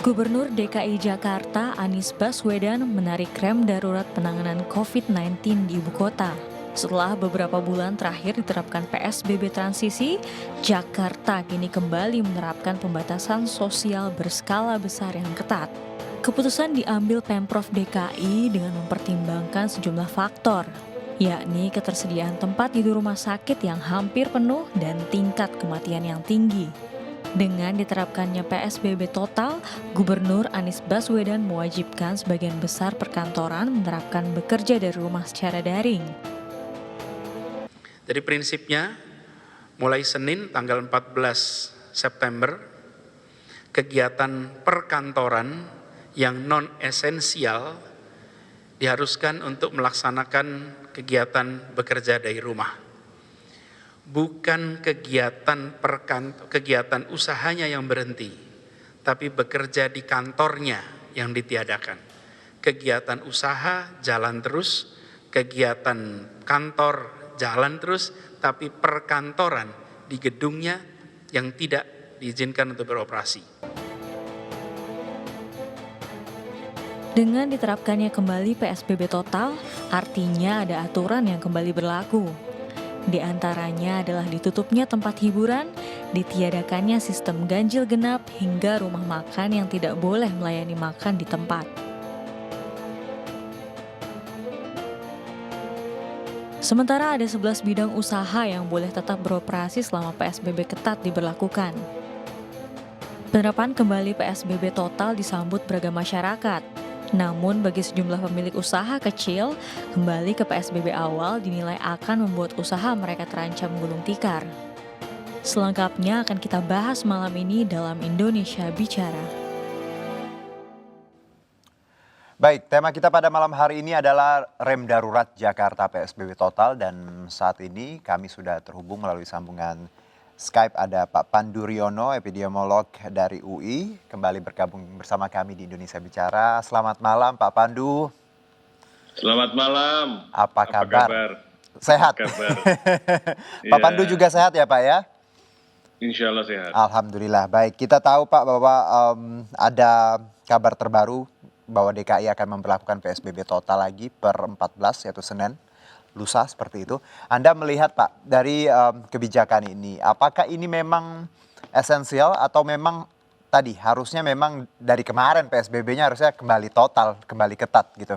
Gubernur DKI Jakarta Anies Baswedan menarik rem darurat penanganan COVID-19 di ibu kota. Setelah beberapa bulan terakhir diterapkan PSBB transisi, Jakarta kini kembali menerapkan pembatasan sosial berskala besar yang ketat. Keputusan diambil Pemprov DKI dengan mempertimbangkan sejumlah faktor, yakni ketersediaan tempat tidur rumah sakit yang hampir penuh dan tingkat kematian yang tinggi. Dengan diterapkannya PSBB total, Gubernur Anies Baswedan mewajibkan sebagian besar perkantoran menerapkan bekerja dari rumah secara daring. Jadi prinsipnya mulai Senin tanggal 14 September, kegiatan perkantoran yang non-esensial diharuskan untuk melaksanakan kegiatan bekerja dari rumah. Bukan kegiatan usahanya yang berhenti, tapi bekerja di kantornya yang ditiadakan. Kegiatan usaha jalan terus, kegiatan kantor jalan terus, tapi perkantoran di gedungnya yang tidak diizinkan untuk beroperasi. Dengan diterapkannya kembali PSBB total, artinya ada aturan yang kembali berlaku. Di antaranya adalah ditutupnya tempat hiburan, ditiadakannya sistem ganjil genap hingga rumah makan yang tidak boleh melayani makan di tempat. Sementara ada 11 bidang usaha yang boleh tetap beroperasi selama PSBB ketat diberlakukan. Penerapan kembali PSBB total disambut beragam masyarakat. Namun bagi sejumlah pemilik usaha kecil, kembali ke PSBB awal dinilai akan membuat usaha mereka terancam gulung tikar. Selengkapnya akan kita bahas malam ini dalam Indonesia Bicara. Baik, tema kita pada malam hari ini adalah rem darurat Jakarta PSBB total, dan saat ini kami sudah terhubung melalui sambungan Skype ada Pak Pandu Riono, epidemiolog dari UI, kembali bergabung bersama kami di Indonesia Bicara. Selamat malam Pak Pandu. Selamat malam. Apa kabar? Sehat. Kabar. Pak Pandu juga sehat ya Pak ya? Insya Allah sehat. Alhamdulillah. Baik, kita tahu Pak bahwa ada kabar terbaru bahwa DKI akan memperlakukan PSBB total lagi per 14 yaitu Senin. Lusa seperti itu. Anda melihat Pak dari kebijakan ini, apakah ini memang esensial atau memang tadi harusnya memang dari kemarin PSBB-nya harusnya kembali total, kembali ketat gitu?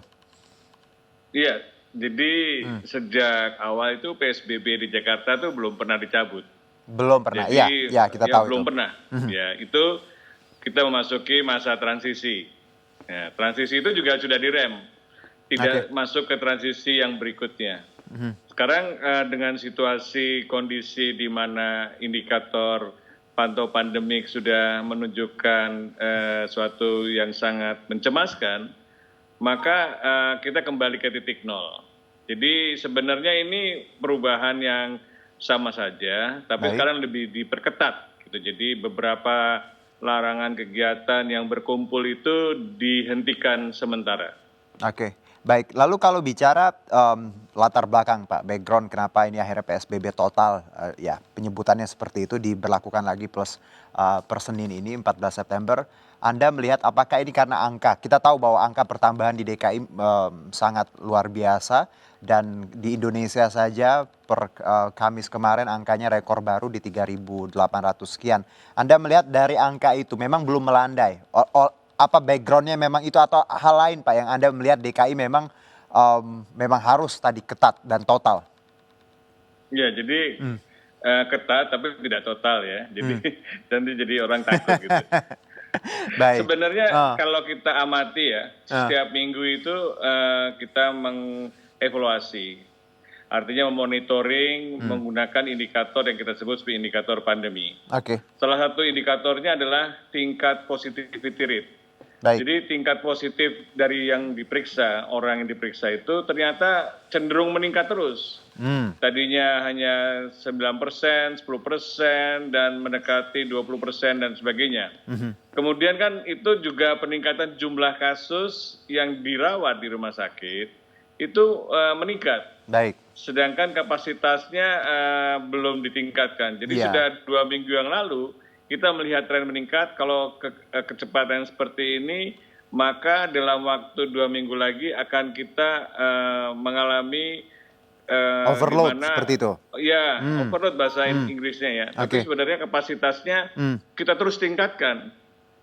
Iya, jadi sejak awal itu PSBB di Jakarta tuh belum pernah dicabut. Belum pernah, iya kita tahu belum itu. pernah. Ya, itu kita memasuki masa transisi. Ya, transisi itu juga sudah direm. Tidak masuk ke transisi yang berikutnya. Sekarang dengan situasi kondisi di mana indikator pantau pandemik sudah menunjukkan suatu yang sangat mencemaskan, maka kita kembali ke titik nol. Jadi sebenarnya ini perubahan yang sama saja, tapi sekarang lebih diperketat. Gitu. Jadi beberapa larangan kegiatan yang berkumpul itu dihentikan sementara. Baik, lalu kalau bicara latar belakang Pak, background kenapa ini akhirnya PSBB total, ya penyebutannya seperti itu diberlakukan lagi plus per Senin ini 14 September, Anda melihat apakah ini karena angka? Kita tahu bahwa angka pertambahan di DKI sangat luar biasa dan di Indonesia saja per Kamis kemarin angkanya rekor baru di 3.800 sekian. Anda melihat dari angka itu memang belum melandai. Apa backgroundnya memang itu atau hal lain Pak yang Anda melihat DKI memang harus tadi ketat dan total? Ya, jadi ketat tapi tidak total ya. Jadi nanti jadi orang takut gitu. Baik. Sebenarnya kalau kita amati ya, setiap minggu itu kita mengevaluasi. Artinya memonitoring menggunakan indikator yang kita sebut sebagai indikator pandemi. Salah satu indikatornya adalah tingkat positivity rate. Jadi tingkat positif dari yang diperiksa, orang yang diperiksa itu ternyata cenderung meningkat terus. Tadinya hanya 9%, 10%, dan mendekati 20% dan sebagainya. Kemudian kan itu juga peningkatan jumlah kasus yang dirawat di rumah sakit itu meningkat. Sedangkan kapasitasnya belum ditingkatkan. Jadi sudah 2 minggu yang lalu kita melihat tren meningkat. Kalau kecepatan seperti ini, maka dalam waktu 2 minggu lagi akan kita mengalami Overload dimana, seperti itu? ya, overload bahasa Inggrisnya ya. Tapi sebenarnya kapasitasnya kita terus tingkatkan.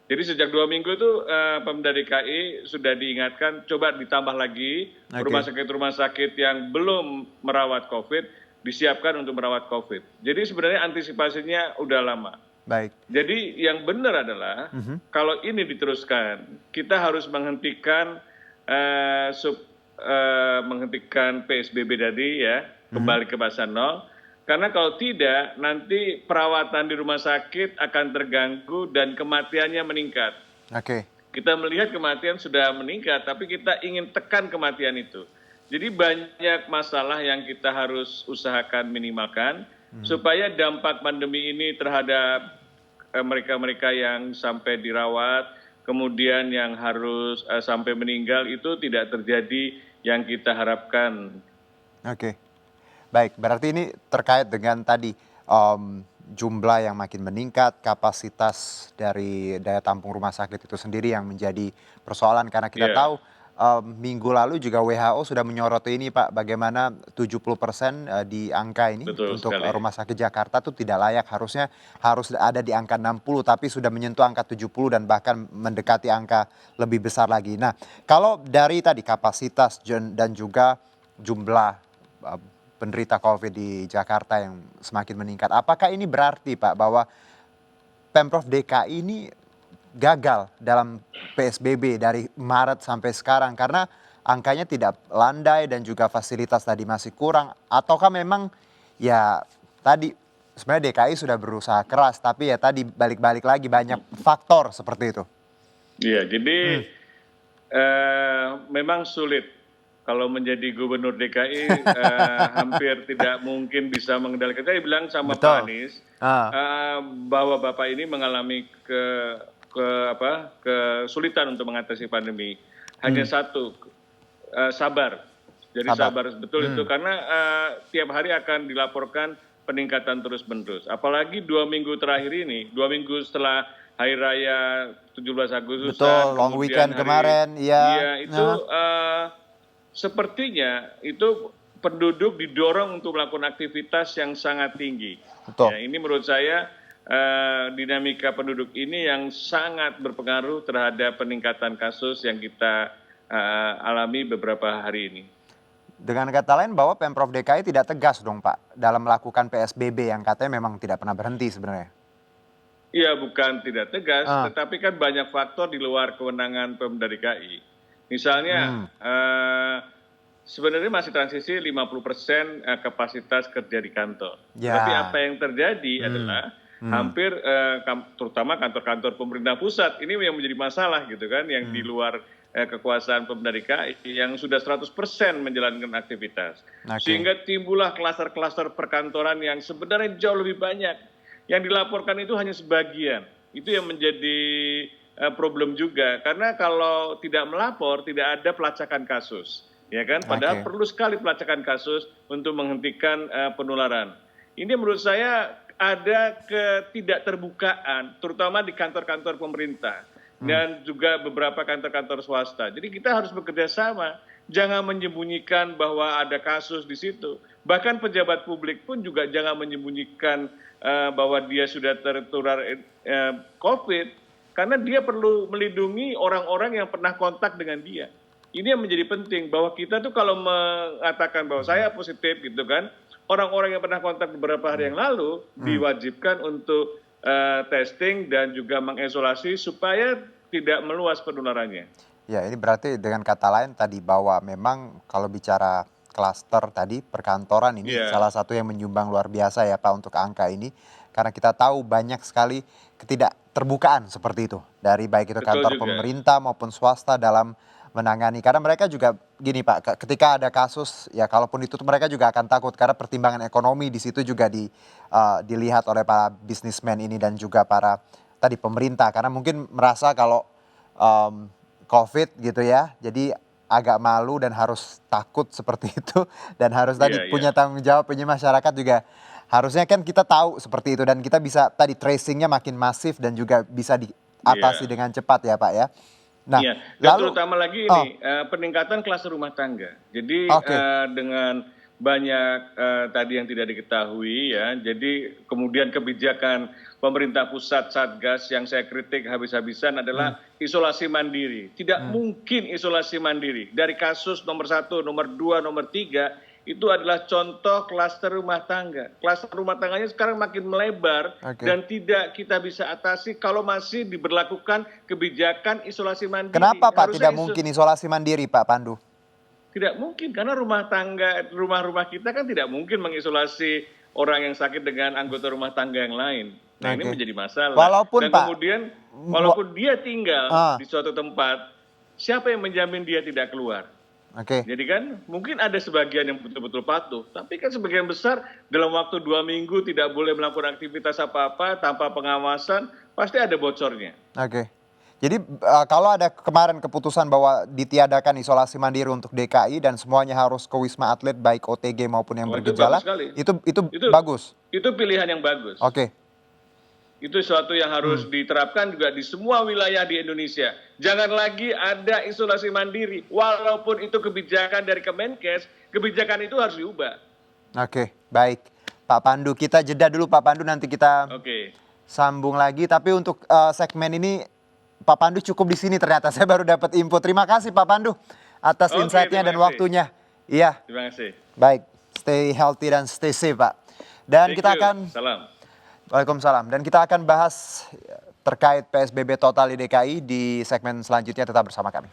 Jadi sejak 2 minggu itu Pemda DKI sudah diingatkan coba ditambah lagi rumah sakit yang belum merawat COVID disiapkan untuk merawat COVID. Jadi sebenarnya antisipasinya udah lama. Baik. Jadi yang benar adalah kalau ini diteruskan, kita harus menghentikan menghentikan PSBB tadi ya, kembali ke fase 0. Karena kalau tidak, nanti perawatan di rumah sakit akan terganggu dan kematiannya meningkat. Oke. Kita melihat kematian sudah meningkat, tapi kita ingin tekan kematian itu. Jadi banyak masalah yang kita harus usahakan minimalkan, supaya dampak pandemi ini terhadap mereka-mereka yang sampai dirawat, kemudian yang harus sampai meninggal itu tidak terjadi yang kita harapkan. Oke. Baik, berarti ini terkait dengan tadi jumlah yang makin meningkat, kapasitas dari daya tampung rumah sakit itu sendiri yang menjadi persoalan karena kita tahu minggu lalu juga WHO sudah menyoroti ini Pak, bagaimana 70% di angka ini untuk rumah sakit Jakarta itu tidak layak, harus ada di angka 60 tapi sudah menyentuh angka 70 dan bahkan mendekati angka lebih besar lagi. Nah, kalau dari tadi kapasitas dan juga jumlah penderita COVID di Jakarta yang semakin meningkat. Apakah ini berarti Pak bahwa Pemprov DKI ini gagal dalam PSBB dari Maret sampai sekarang karena angkanya tidak landai dan juga fasilitas tadi masih kurang? Ataukah memang ya tadi sebenarnya DKI sudah berusaha keras tapi ya tadi balik-balik lagi banyak faktor seperti itu? Iya, jadi memang sulit. Kalau menjadi gubernur DKI hampir tidak mungkin bisa mengendalikan. Saya bilang sama Pak Anies bahwa Bapak ini mengalami kesulitan untuk mengatasi pandemi. Hanya satu, sabar. Jadi sabar betul itu karena tiap hari akan dilaporkan peningkatan terus-menerus. Apalagi 2 minggu terakhir ini, 2 minggu setelah Hari Raya 17 Agustus. Betul, long weekend kemarin. Iya, itu sepertinya itu penduduk didorong untuk melakukan aktivitas yang sangat tinggi. Betul. Ya, ini menurut saya dinamika penduduk ini yang sangat berpengaruh terhadap peningkatan kasus yang kita alami beberapa hari ini. Dengan kata lain bahwa Pemprov DKI tidak tegas dong Pak dalam melakukan PSBB yang katanya memang tidak pernah berhenti sebenarnya. Iya, bukan tidak tegas, tetapi kan banyak faktor di luar kewenangan Pemda DKI. Misalnya sebenarnya masih transisi 50% kapasitas kerja di kantor. Tapi apa yang terjadi adalah hampir terutama kantor-kantor pemerintah pusat ini yang menjadi masalah gitu kan, yang di luar kekuasaan Pemda DKI yang sudah 100% menjalankan aktivitas. Sehingga timbullah klaster-klaster perkantoran yang sebenarnya jauh lebih banyak. Yang dilaporkan itu hanya sebagian. Itu yang menjadi problem juga, karena kalau tidak melapor tidak ada pelacakan kasus, ya kan? Padahal perlu sekali pelacakan kasus untuk menghentikan penularan. Ini menurut saya ada ketidakterbukaan, terutama di kantor-kantor pemerintah dan juga beberapa kantor-kantor swasta. Jadi kita harus bekerja sama, jangan menyembunyikan bahwa ada kasus di situ. Bahkan pejabat publik pun juga jangan menyembunyikan bahwa dia sudah tertular COVID. Karena dia perlu melindungi orang-orang yang pernah kontak dengan dia. Ini yang menjadi penting, bahwa kita tuh kalau mengatakan bahwa saya positif gitu kan, orang-orang yang pernah kontak beberapa hari yang lalu diwajibkan untuk testing dan juga mengisolasi supaya tidak meluas penularannya. Ya, ini berarti dengan kata lain tadi bahwa memang kalau bicara klaster tadi perkantoran ini salah satu yang menyumbang luar biasa ya Pak untuk angka ini. Karena kita tahu banyak sekali ketidakterbukaan seperti itu dari baik itu kantor pemerintah maupun swasta dalam menangani. Karena mereka juga gini Pak, ketika ada kasus ya kalaupun ditutup mereka juga akan takut karena pertimbangan ekonomi di situ juga dilihat oleh para bisnismen ini dan juga para tadi pemerintah. Karena mungkin merasa kalau COVID gitu ya, jadi agak malu dan harus takut seperti itu dan harus tadi punya tanggung jawab, punya masyarakat juga Harusnya kan kita tahu seperti itu dan kita bisa tadi tracingnya makin masif dan juga bisa diatasi dengan cepat ya Pak ya. Nah, Iya, dan lalu terutama lagi ini peningkatan klaster rumah tangga. Jadi dengan banyak tadi yang tidak diketahui ya, jadi kemudian kebijakan pemerintah pusat Satgas yang saya kritik habis-habisan adalah isolasi mandiri. Tidak mungkin isolasi mandiri. Dari kasus nomor 1, nomor 2, nomor 3 itu adalah contoh klaster rumah tangga. Klaster rumah tangganya sekarang makin melebar dan tidak kita bisa atasi kalau masih diberlakukan kebijakan isolasi mandiri. kenapa Pak tidak mungkin isolasi mandiri Pak Pandu? Tidak mungkin karena rumah-rumah kita kan tidak mungkin mengisolasi orang yang sakit dengan anggota rumah tangga yang lain. Nah ini menjadi masalah. Walaupun dan Pak, kemudian walaupun dia tinggal di suatu tempat, siapa yang menjamin dia tidak keluar? Jadi kan mungkin ada sebagian yang betul-betul patuh, tapi kan sebagian besar dalam waktu 2 minggu tidak boleh melakukan aktivitas apa-apa tanpa pengawasan, pasti ada bocornya. Jadi kalau ada kemarin keputusan bahwa ditiadakan isolasi mandiri untuk DKI dan semuanya harus ke Wisma Atlet baik OTG maupun yang bergejala, itu bagus. Itu pilihan yang bagus. Itu sesuatu yang harus diterapkan juga di semua wilayah di Indonesia. Jangan lagi ada isolasi mandiri. Walaupun itu kebijakan dari Kemenkes, kebijakan itu harus diubah. Baik. Pak Pandu, kita jeda dulu Pak Pandu, nanti kita sambung lagi. Tapi untuk segmen ini, Pak Pandu cukup di sini ternyata. Saya baru dapat info. Terima kasih Pak Pandu atas insight-nya dan waktunya. Iya. Terima kasih. Baik. Stay healthy dan stay safe Pak. Dan kita akan... Salam. Waalaikumsalam. Dan kita akan bahas terkait PSBB total di DKI di segmen selanjutnya. Tetap bersama kami.